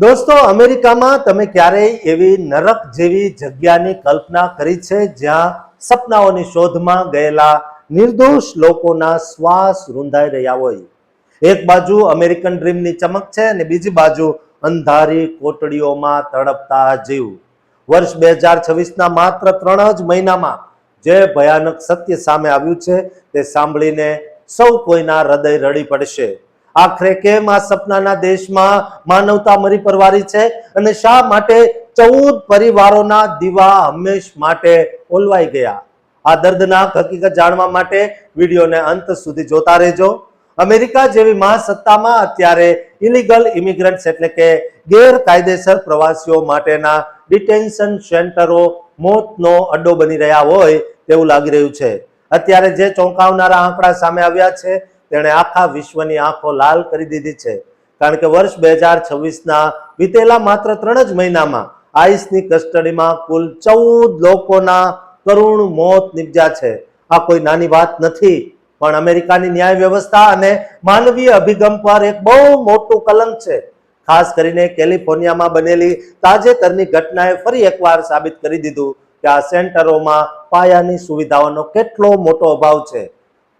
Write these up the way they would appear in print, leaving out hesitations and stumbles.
દોસ્તો, અમેરિકામાં તમે ક્યારેય એવી નરક જેવી જગ્યાની કલ્પના કરી છે જ્યાં સપનાઓની શોધમાં ગયેલા નિર્દોષ લોકોના શ્વાસ રૂંધાઈ રહ્યા હોય? એક બાજુ અમેરિકન ડ્રીમની ચમક છે અને બીજી બાજુ અંધારી કોટડીઓમાં તડપતા જીવ. વર્ષ 2026ના માત્ર 3 જ મહિનામાં જે ભયાનક સત્ય સામે આવ્યું છે તે સાંભળીને સૌ કોઈના હૃદય રડી પડશે. આખરે કેમ આ સપનાના દેશમાં માનવતા મરી પરવારી છે અને શા માટે 14 પરિવારોના દીવા હંમેશ માટે ઓલવાઈ ગયા? આ દર્દનાક હકીકત જાણવા માટે વિડીયોને અંત સુધી જોતા રહેજો. અમેરિકા જેવી મહાસત્તામાં અત્યારે ઇલીગલ ઇમિગ્રન્ટ્સ એટલે કે ગેરકાયદેસર પ્રવાસીઓ માટેના ડિટેન્શન સેન્ટરો મોતનો અડ્ડો બની રહ્યા હોય તેવું લાગી રહ્યું છે. અત્યારે જે ચોંકાવનારા આંકડા સામે આવ્યા છે તેણે આખા વિશ્વની આંખો લાલ કરી દીધી છે. કારણ કે વર્ષ 2026ના વીતેલા માત્ર 3 જ મહિનામાં આઈસની કસ્ટડીમાં કુલ 14 લોકોના કરુણ મોત નિપજ્યા છે. આ કોઈ નાની વાત નથી, પણ અમેરિકાની ન્યાય વ્યવસ્થા અને માનવીય અભિગમ પર એક બહુ મોટું કલંક છે. ખાસ કરીને કેલિફોર્નિયામાં બનેલી તાજેતરની ઘટનાએ ફરી એકવાર સાબિત કરી દીધું કે આ સેન્ટરોમાં પાયાની સુવિધાઓનો કેટલો મોટો અભાવ છે.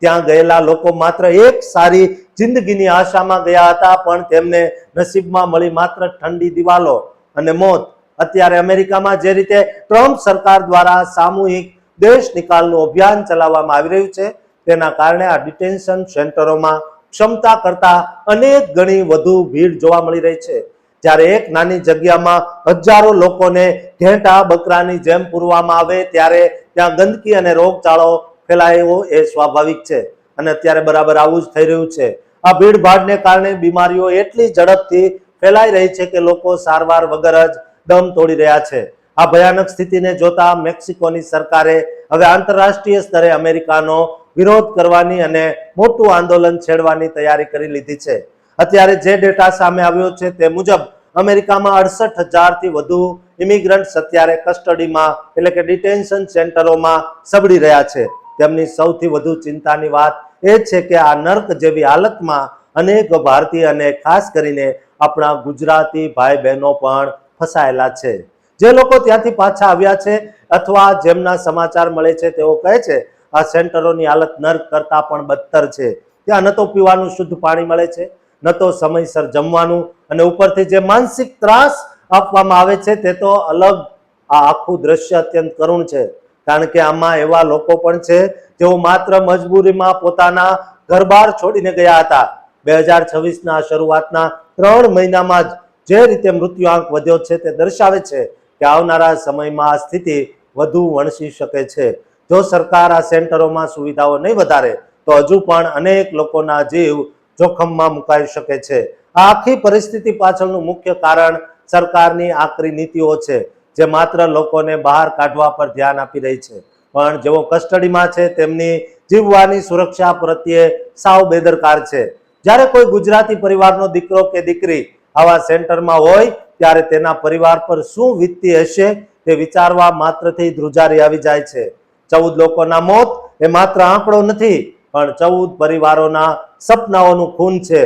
ત્યાં ગયેલા લોકો માત્ર એક સારી જિંદગીની આશામાં ગયા હતા, પણ તેમને નસીબમાં મળી માત્ર ઠંડી દિવાલો અને મોત. અત્યારે અમેરિકામાં જે રીતે ટ્રમ્પ સરકાર દ્વારા સામૂહિક દેશ નિકાલનું અભિયાન ચલાવવામાં આવી રહ્યું છે તેના કારણે આ ડિટેન્શન સેન્ટરોમાં ક્ષમતા કરતા અનેક ગણી વધુ ભીડ જોવા મળી રહી છે. જ્યારે એક નાની જગ્યામાં હજારો લોકોને ઘેટા બકરાની જેમ પૂરવામાં આવે ત્યારે ત્યાં ગંદકી અને રોગચાળો ફેલાયો એ સ્વાભાવિક છે અને અત્યારે બરાબર આવું જ થઈ રહ્યું છે. આ ભીડભાડને કારણે બીમારીઓ એટલી ઝડપથી ફેલાઈ રહી છે કે લોકો સારવાર વગર જ દમ તોડી રહ્યા છે. આ ભયાનક સ્થિતિને જોતા મેક્સિકોની સરકારે હવે આંતરરાષ્ટ્રીય સ્તરે અમેરિકાનો વિરોધ કરવાની અને મોટું આંદોલન છેડવાની તૈયારી કરી લીધી છે. અત્યારે જે ડેટા સામે આવ્યો છે તે મુજબ અમેરિકામાં 68,000થી વધુ ઇમિગ્રન્ટ્સ અત્યારે કસ્ટડીમાં એટલે કે ડિટેન્શન સેન્ટરોમાં સબડી રહ્યા છે. તેમની સૌથી વધુ ચિંતાની વાત એ છે કે આ નર્ક જેવી હાલતમાં અનેક ભારતીય અને ખાસ કરીને આપણા ગુજરાતી ભાઈ બહેનો પણ ફસાયેલા છે. જે લોકો ત્યાંથી પાછા આવ્યા છે અથવા જેમના સમાચાર મળે છે તેઓ કહે છે આ સેન્ટરોની હાલત નર્ક કરતા પણ બદતર છે. ત્યાં ન તો પીવાનું શુદ્ધ પાણી મળે છે, ન તો સમયસર જમવાનું, અને ઉપરથી જે માનસિક ત્રાસ આપવામાં આવે છે તે તો અલગ. આ આખું દ્રશ્ય અત્યંત કરુણ છે. કારણ કે આમાં એવા લોકો પણ છે જેઓ માત્ર મજબૂરીમાં પોતાના ઘરબાર છોડીને ગયા હતા. 2026ના શરૂઆતના 3 મહિનામાં જ જે રીતે મૃત્યુઆંક વધ્યો છે તે દર્શાવે છે કે આવનારા સમયમાં આ સ્થિતિ વધુ વણસી શકે છે. જો સરકાર આ સેન્ટરોમાં સુવિધાઓ નહીં વધારે તો હજુ પણ અનેક લોકોના જીવ જોખમમાં મુકાઈ શકે છે. આ આખી પરિસ્થિતિ પાછળનું મુખ્ય કારણ સરકારની આકરી નીતિઓ છે, જે માત્ર લોકોને બહાર કાઢવા પર ધ્યાન આપી રહી છે, પણ જેઓ કસ્ટડીમાં છે તેમની જીવવાની સુરક્ષા પ્રત્યે સાવ બેદરકાર છે. જ્યારે કોઈ ગુજરાતી પરિવારનો દીકરો કે દીકરી આવા સેન્ટરમાં હોય ત્યારે તેના પરિવાર પર શું વીતતી હશે તે વિચારવા માત્રથી ધ્રુજારી આવી જાય છે. 14 લોકોના મોત એ માત્ર આંકડો નથી, પણ 14 પરિવારોના સપનાઓનું ખૂન છે,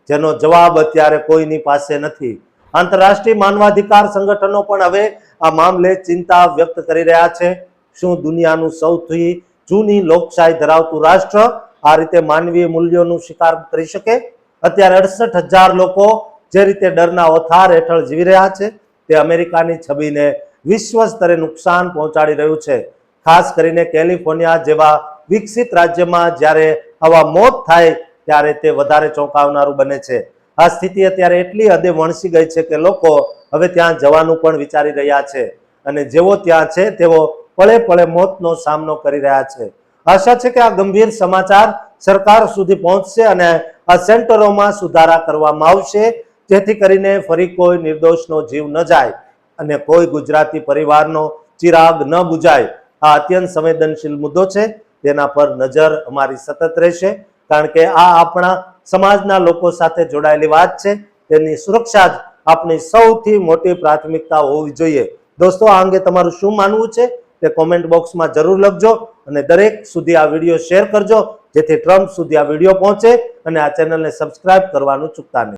જેનો જવાબ અત્યારે કોઈની પાસે નથી. આંતરરાષ્ટ્રીય માનવાધિકાર સંગઠનો પણ હવે આ મામલે ચિંતા વ્યક્ત કરી રહ્યા છે. શું દુનિયાનું સૌથી જૂની લોકશાહી ધરાવતું રાષ્ટ્ર આ રીતે માનવીય મૂલ્યોનું શિકાર કરી શકે? અત્યારે 68,000 લોકો જે રીતે ડરના ઓથાર હેઠળ જીવી રહ્યા છે તે અમેરિકાની છબીને વિશ્વ સ્તરે નુકસાન પહોંચાડી રહ્યું છે. ખાસ કરીને કેલિફોર્નિયા જેવા વિકસિત રાજ્યમાં જ્યારે આવા મોત થાય ત્યારે તે વધારે ચોંકાવનારું બને છે. આ સ્થિતિ અત્યારે એટલી હદે વણસી ગઈ છે કે લોકો હવે ત્યાં જવાનું પણ વિચારી રહ્યા છે, અને જેઓ ત્યાં છે તેઓ પળે પળે મોતનો સામનો કરી રહ્યા છે. આશા છે કે આ ગંભીર સમાચાર સરકાર સુધી પહોંચશે અને આ સેન્ટરોમાં સુધારા કરવામાં આવશે, જેથી કરીને ફરી કોઈ નિર્દોષનો જીવ ન જાય અને કોઈ ગુજરાતી પરિવારનો ચિરાગ ન બુજાય. આ અત્યંત સંવેદનશીલ મુદ્દો છે, તેના પર નજર અમારી સતત રહેશે, કારણ કે આ આપણા સમાજના લોકો સાથે જોડાયેલી વાત છે. તેની સુરક્ષા જ આપણી સૌથી મોટી પ્રાથમિકતા હોવી જોઈએ. દોસ્તો, આ અંગે તમારું શું માનવું છે તે કોમેન્ટ બોક્સમાં જરૂર લખજો અને દરેક સુધી આ વિડીયો શેર કરજો, જેથી ટ્રમ્પ સુધી આ વિડીયો પહોંચે, અને આ ચેનલને સબસ્ક્રાઇબ કરવાનું ચૂકતા નહીં.